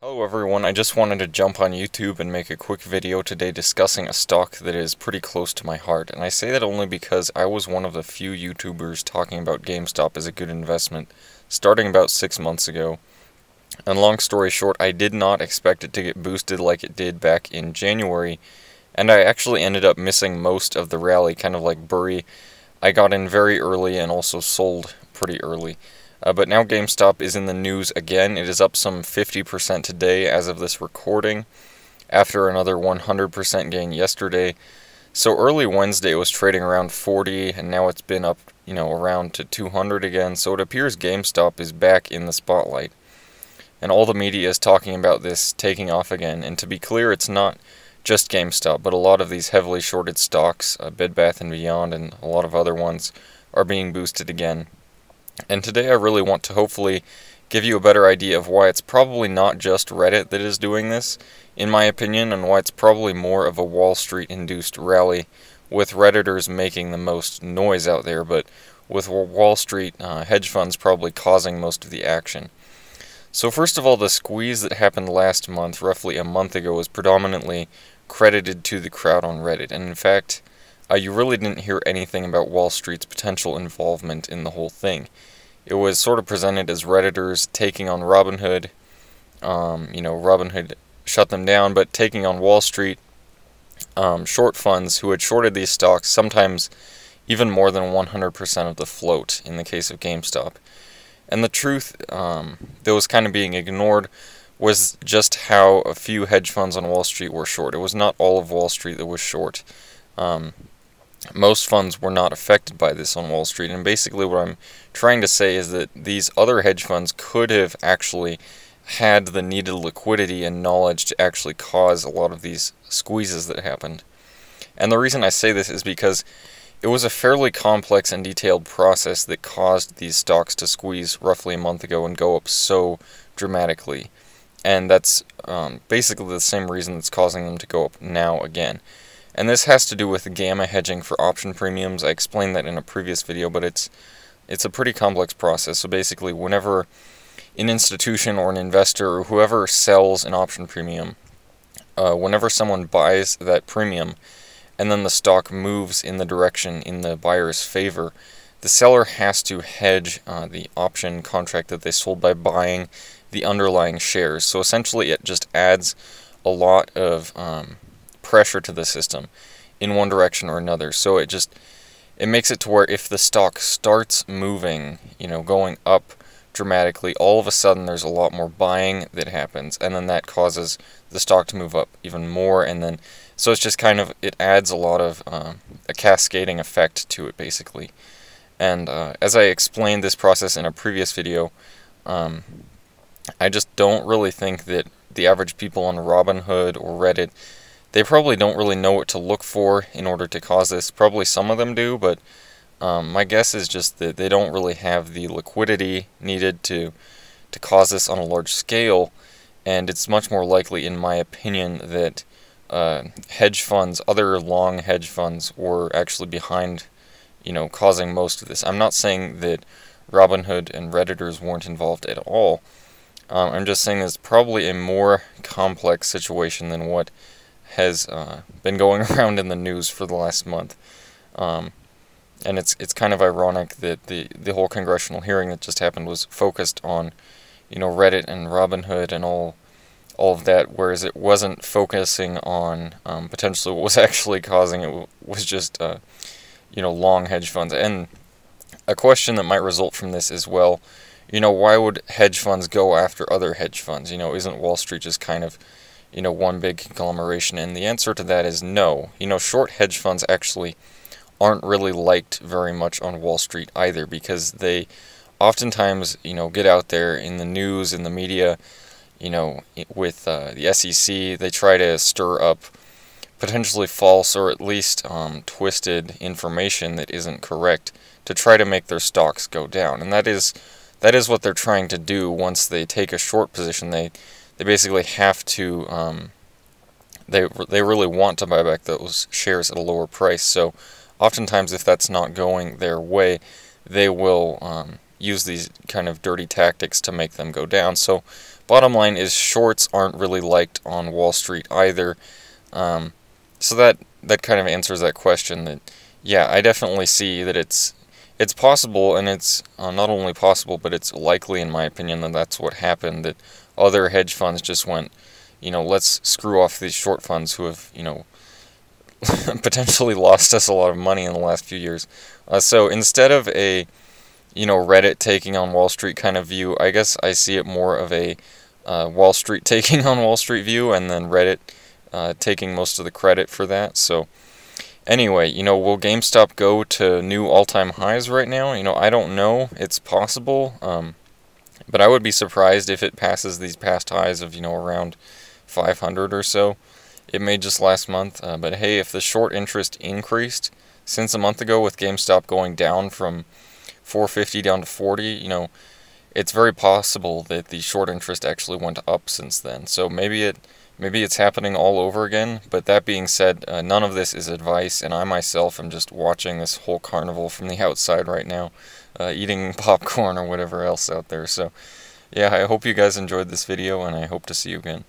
Hello everyone, I just wanted to jump on YouTube and make a quick video today discussing a stock that is pretty close to my heart, and I say that only because I was one of the few YouTubers talking about GameStop as a good investment starting about 6 months ago. And long story short, I did not expect it to get boosted like it did back in January, and I actually ended up missing most of the rally, kind of like Burry. I got in very early and also sold pretty early. But now GameStop is in the news again. It is up some 50% today as of this recording, after another 100% gain yesterday. So early Wednesday it was trading around 40, and now it's been up, around to 200 again. So it appears GameStop is back in the spotlight. And all the media is talking about this taking off again. And to be clear, it's not just GameStop, but a lot of these heavily shorted stocks, Bed Bath & Beyond and a lot of other ones, are being boosted again. And today I really want to hopefully give you a better idea of why it's probably not just Reddit that is doing this, in my opinion, and why it's probably more of a Wall Street-induced rally, with Redditors making the most noise out there, but with Wall Street hedge funds probably causing most of the action. So first of all, the squeeze that happened last month, roughly a month ago, was predominantly credited to the crowd on Reddit, and in fact, you really didn't hear anything about Wall Street's potential involvement in the whole thing. It was sort of presented as Redditors taking on Robinhood. Robinhood shut them down, but taking on Wall Street short funds who had shorted these stocks, sometimes even more than 100% of the float in the case of GameStop. And the truth that was kind of being ignored was just how a few hedge funds on Wall Street were short. It was not all of Wall Street that was short. Most funds were not affected by this on Wall Street, and basically what I'm trying to say is that these other hedge funds could have actually had the needed liquidity and knowledge to actually cause a lot of these squeezes that happened. And the reason I say this is because it was a fairly complex and detailed process that caused these stocks to squeeze roughly a month ago and go up so dramatically. And that's basically the same reason that's causing them to go up now again. And this has to do with gamma hedging for option premiums. I explained that in a previous video, but it's a pretty complex process. So basically, whenever an institution or an investor or whoever sells an option premium, whenever someone buys that premium and then the stock moves in the direction in the buyer's favor, the seller has to hedge the option contract that they sold by buying the underlying shares. So essentially, it just adds a lot of pressure to the system in one direction or another. So it makes it to where if the stock starts moving, going up dramatically, all of a sudden there's a lot more buying that happens, and then that causes the stock to move up even more, and then so it's just kind of, it adds a lot of a cascading effect to it basically. And as I explained this process in a previous video, I just don't really think that the average people on Robinhood or Reddit, they probably don't really know what to look for in order to cause this. Probably some of them do, but my guess is just that they don't really have the liquidity needed to cause this on a large scale, and it's much more likely, in my opinion, that hedge funds, other long hedge funds, were actually behind, causing most of this. I'm not saying that Robinhood and Redditors weren't involved at all. I'm just saying it's probably a more complex situation than what has been going around in the news for the last month. And it's kind of ironic that the whole congressional hearing that just happened was focused on, Reddit and Robinhood and all of that, whereas it wasn't focusing on potentially what was actually causing it. Was just long hedge funds. And a question that might result from this as well, why would hedge funds go after other hedge funds? Isn't Wall Street just kind of one big conglomeration? And the answer to that is no. Short hedge funds actually aren't really liked very much on Wall Street either, because they oftentimes, get out there in the news, in the media, with the SEC, they try to stir up potentially false or at least twisted information that isn't correct to try to make their stocks go down. And that is what they're trying to do once they take a short position. They basically have to, they really want to buy back those shares at a lower price. So oftentimes, if that's not going their way, they will use these kind of dirty tactics to make them go down. So bottom line is shorts aren't really liked on Wall Street either. So that kind of answers that question. That, yeah, I definitely see that it's possible, and it's not only possible, but it's likely, in my opinion, that that's what happened, that other hedge funds just went, let's screw off these short funds who have, potentially lost us a lot of money in the last few years. So instead of a, Reddit taking on Wall Street kind of view, I guess I see it more of a Wall Street taking on Wall Street view, and then Reddit taking most of the credit for that. So anyway, will GameStop go to new all-time highs right now? I don't know. It's possible, but I would be surprised if it passes these past highs of, around 500 or so. It may just last month, but hey, if the short interest increased since a month ago with GameStop going down from 450 down to 40, it's very possible that the short interest actually went up since then. So maybe it's happening all over again. But that being said, none of this is advice, and I myself am just watching this whole carnival from the outside right now, eating popcorn or whatever else out there. So yeah, I hope you guys enjoyed this video, and I hope to see you again.